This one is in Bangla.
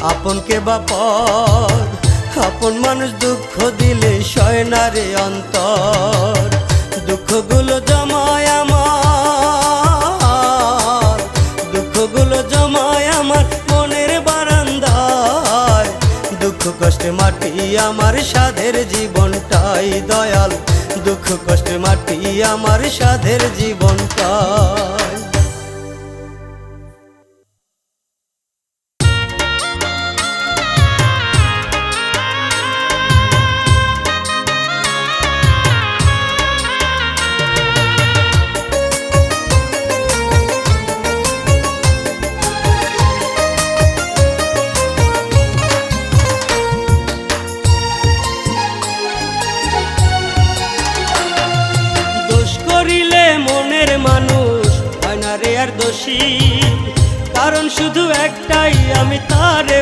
আপনকে বা পর, আপন মানুষ দুঃখ দিলে সয় না রে অন্তর। দুঃখগুলো জমায় আমার, দুঃখগুলো জমায় আমার মনের বারান্দায়। দুঃখ কষ্টে মাটি আমার সাধের জীবনটাই দয়াল, দুঃখ কষ্টে মাটি আমার সাধের জীবনটাই। মনের মানুষ হয় না রে আর দোষী, কারণ শুধু একটাই, আমি তারে